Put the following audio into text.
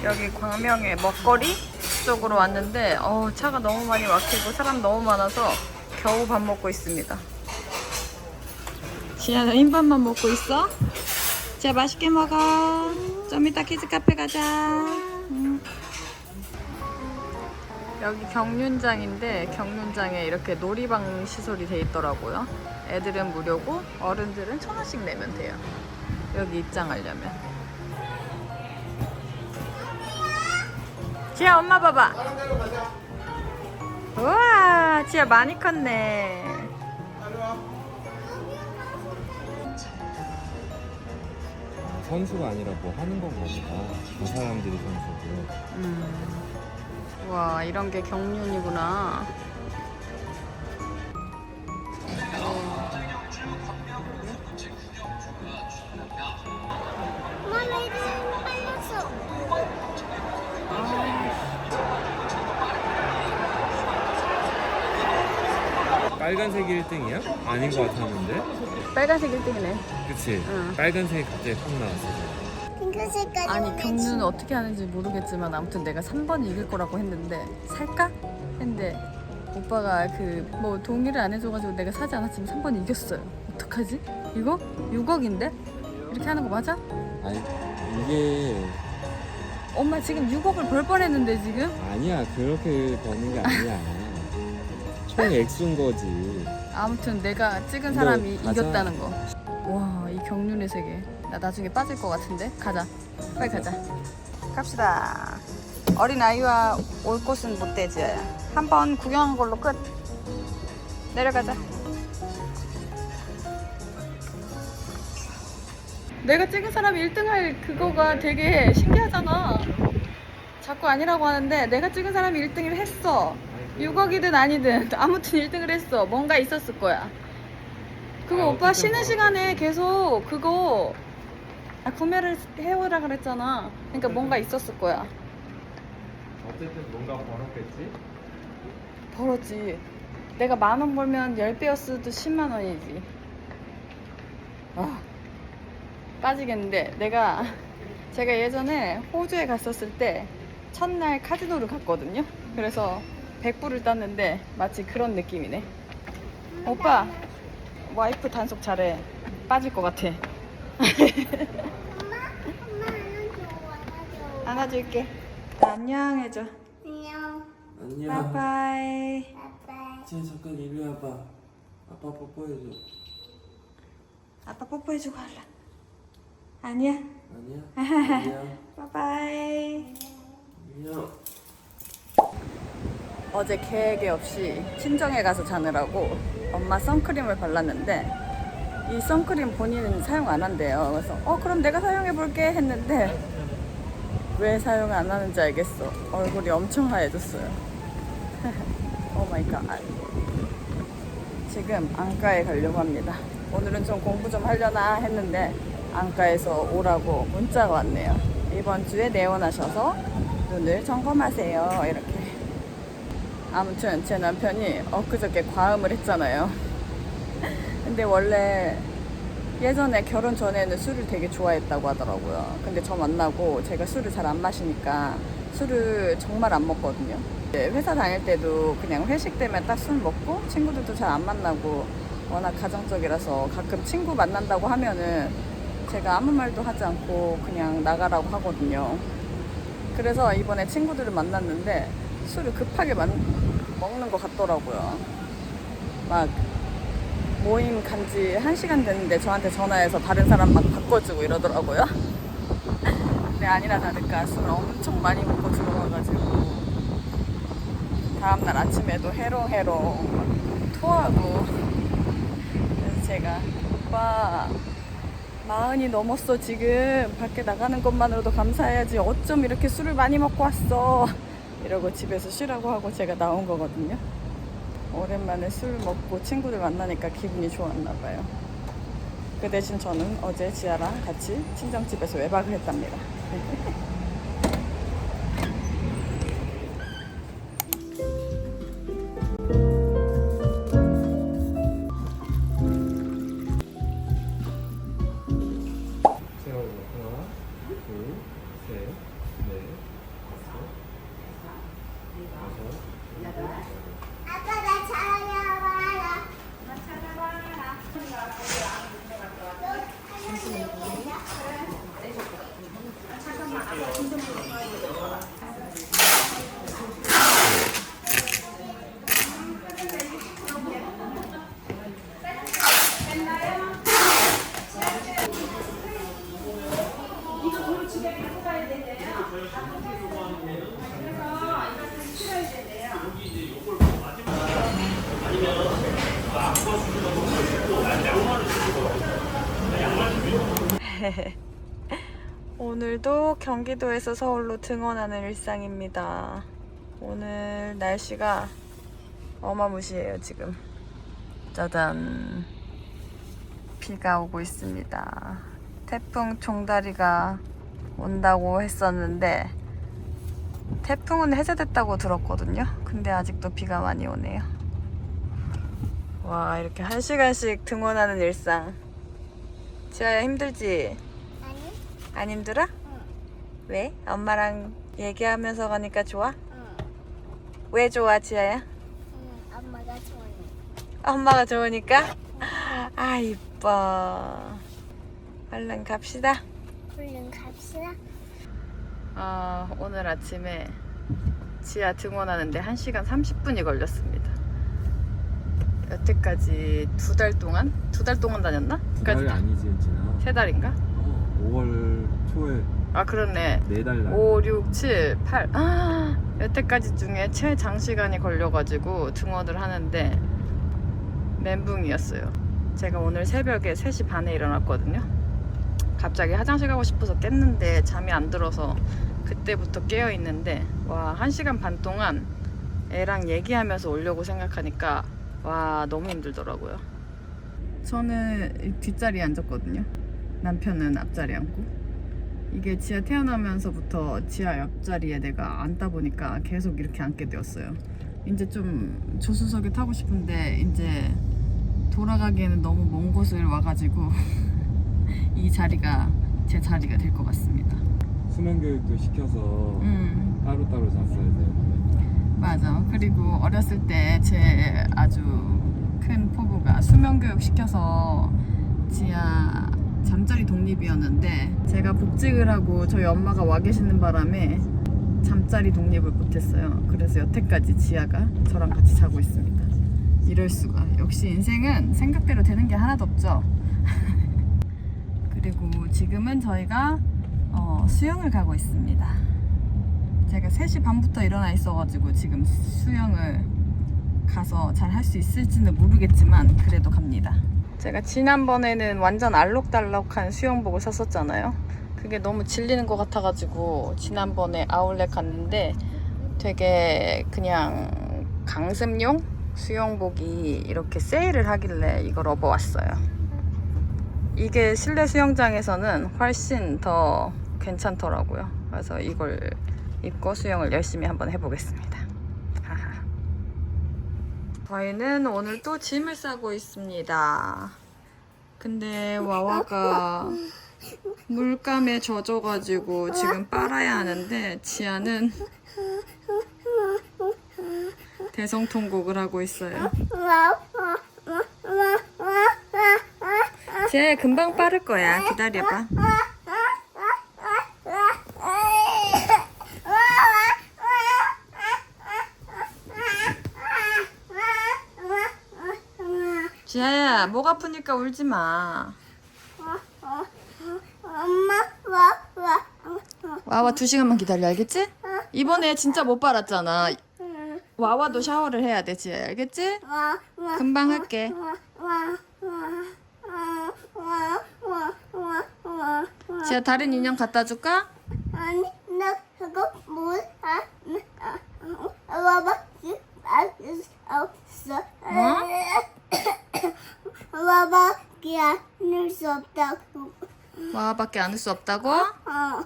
여기 광명의 먹거리 쪽으로 왔는데 차가 너무 많이 막히고 사람 너무 많아서 겨우 밥 먹고 있습니다. 지아는 흰밥만 먹고 있어? 지아 맛있게 먹어. 좀 이따 키즈카페 가자. 여기 경륜장인데 경륜장에 이렇게 놀이방 시설이 돼 있더라고요. 애들은 무료고 어른들은 1,000원씩 내면 돼요. 여기 입장하려면. 지아 엄마 봐봐. 우와 지아 많이 컸네. 선수가 아니라 뭐 하는 건가 보다. 저 사람들이 선수고. 와 이런 게 경륜이구나. 엄마 레이드 빨렸어. 빨간색이 1등이야? 아닌 것 같았는데? 빨간색 1등이네. 그치? 응. 빨간색이 갑자기 확 나왔어. 핑크색까지. 아니 경륜은 어떻게 하는지 모르겠지만 아무튼 내가 3번 이길 거라고 했는데 살까? 했는데 오빠가 그 뭐 동의를 안 해줘가지고 내가 사지 않았지만 3번 이겼어요. 어떡하지? 이거? 6억인데? 이렇게 하는 거 맞아? 아니 이게 엄마 지금 6억을 벌 뻔했는데 지금? 아니야. 그렇게 버는 게 아니야. 총 액수인 거지. 아무튼 내가 찍은 사람이 이겼다는 거. 와, 이 경륜의 세계. 나 나중에 빠질 것 같은데? 가자. 빨리 가자. 갑시다. 어린 아이와 올 곳은 못 되지. 한번 구경한 걸로 끝. 내려가자. 내가 찍은 사람이 1등 할 그거가 되게 신기하잖아. 자꾸 아니라고 하는데 내가 찍은 사람이 1등을 했어. 6억이든 아니든 아무튼 1등을 했어. 뭔가 있었을 거야. 그거 오빠 쉬는 시간에 계속 그거 구매를 해오라 그랬잖아. 그러니까 뭔가 있었을 거야. 어쨌든 뭔가 벌었겠지? 벌었지. 내가 10,000원 벌면 10배였어도 10만 원이지. 빠지겠는데 제가 예전에 호주에 갔었을 때 첫날 카지노를 갔거든요. 그래서 100불을 땄는데 마치 그런 느낌이네. 오빠 와이프 단속 잘해. 빠질 것 같아. 엄마 안아줘. 안아줄게. 안녕 해줘. 안녕. 안녕. 바이바이. 아빠. 지금 잠깐 이리 와봐. 아빠 뽀뽀해줘. 아빠 뽀뽀해주고 할라. 아니야. 아니야? 안녕. 바이바이. 안녕. 어제 계획이 없이 친정에 가서 자느라고 엄마 선크림을 발랐는데 이 선크림 본인은 사용 안 한대요. 그래서 그럼 내가 사용해 볼게 했는데 왜 사용 안 하는지 알겠어. 얼굴이 엄청 하얘졌어요. 오 마이 갓. 지금 안과에 가려고 합니다. 오늘은 좀 공부 좀 하려나 했는데 안과에서 오라고 문자가 왔네요. 이번 주에 내원하셔서 눈을 점검하세요. 이렇게. 아무튼 제 남편이 엊그저께 과음을 했잖아요. 근데 원래 예전에 결혼 전에는 술을 되게 좋아했다고 하더라고요. 근데 저 만나고 제가 술을 잘 안 마시니까 술을 정말 안 먹거든요. 회사 다닐 때도 그냥 회식 때문에 딱 술 먹고 친구들도 잘 안 만나고 워낙 가정적이라서 가끔 친구 만난다고 하면은 제가 아무 말도 하지 않고 그냥 나가라고 하거든요. 그래서 이번에 친구들을 만났는데 술을 급하게 먹는 것 같더라고요. 막 모임 간지 1시간 됐는데 저한테 전화해서 다른 사람 막 바꿔주고 이러더라고요. 근데 아니나 다를까 술을 엄청 많이 먹고 들어가가지고 다음날 아침에도 해롱해롱 토하고. 그래서 제가 오빠 40이 넘었어 지금. 밖에 나가는 것만으로도 감사해야지. 어쩜 이렇게 술을 많이 먹고 왔어. 이러고 집에서 쉬라고 하고 제가 나온 거거든요. 오랜만에 술 먹고 친구들 만나니까 기분이 좋았나 봐요. 그 대신 저는 어제 지아랑 같이 친정집에서 외박을 했답니다. 세월이 하나, 둘, 오늘도 경기도에서 서울로 등원하는 일상입니다. 오늘 날씨가 어마무시해요. 지금 짜잔, 비가 오고 있습니다. 태풍 종다리가 온다고 했었는데 태풍은 해제됐다고 들었거든요. 근데 아직도 비가 많이 오네요. 와, 이렇게 1시간씩 등원하는 일상. 지아야, 힘들지? 아니? 안 힘들어? 응. 왜? 엄마랑 얘기하면서 가니까 좋아? 응. 왜 좋아, 지아야? 응. 엄마가 좋아해. 엄마가 좋으니까? 아, 이뻐. 얼른 갑시다. 얼른 갑시다. 오늘 아침에 지아 등원하는데 1시간 30분이 걸렸습니다. 여태까지 2달 동안? 2달 동안 다녔나? 달이 아니지, 진아. 3달인가? 5월 초에 아, 그렇네. 4달 날. 5, 6, 7, 8. 여태까지 중에 최장시간이 걸려가지고 등원을 하는데 멘붕이었어요. 제가 오늘 새벽에 3시 반에 일어났거든요. 갑자기 화장실 가고 싶어서 깼는데 잠이 안 들어서 그때부터 깨어 있는데, 와, 1시간 반 동안 애랑 얘기하면서 오려고 생각하니까 와, 너무 힘들더라고요. 저는 뒷자리에 앉았거든요. 남편은 앞자리에 앉고. 이게 지아 태어나면서부터 지아 옆자리에 내가 앉다 보니까 계속 이렇게 앉게 되었어요. 이제 좀 조수석에 타고 싶은데 이제 돌아가기에는 너무 먼 곳을 와가지고 이 자리가 제 자리가 될 것 같습니다. 수면 교육도 시켜서 따로따로 잤어야 되는데. 맞아. 그리고 어렸을 때 제 아주 큰 포부가 수면교육 시켜서 지아 잠자리 독립이었는데, 제가 복직을 하고 저희 엄마가 와 계시는 바람에 잠자리 독립을 못했어요. 그래서 여태까지 지아가 저랑 같이 자고 있습니다. 이럴 수가. 역시 인생은 생각대로 되는 게 하나도 없죠. 그리고 지금은 저희가 수영을 가고 있습니다. 제가 3시 반부터 일어나 있어가지고 지금 수영을 가서 잘 할 수 있을지는 모르겠지만 그래도 갑니다. 제가 지난번에는 완전 알록달록한 수영복을 샀었잖아요. 그게 너무 질리는 것 같아가지고 지난번에 아울렛 갔는데 되게 그냥 강습용 수영복이 이렇게 세일을 하길래 이걸 업어왔어요. 이게 실내 수영장에서는 훨씬 더 괜찮더라고요. 그래서 이걸 입고 수영을 열심히 한번 해보겠습니다. 하하. 저희는 오늘 또 짐을 싸고 있습니다. 근데 와와가 물감에 젖어가지고 지금 빨아야 하는데 지아는 대성통곡을 하고 있어요. 지아야, 금방 빠를 거야. 기다려봐. 지아야, 목 아프니까 울지 마. 와와 2시간만 기다려, 알겠지? 이번에 진짜 못 빨았잖아. 와와도 샤워를 해야 돼, 지아야, 알겠지? 금방 할게. 지아, 다른 인형 갖다 줄까? 아니, 나 그거 몰라. 와밖에 안 없어. 와밖에 안 할 수 없다고. 와와밖에 안을 수 없다고? 어.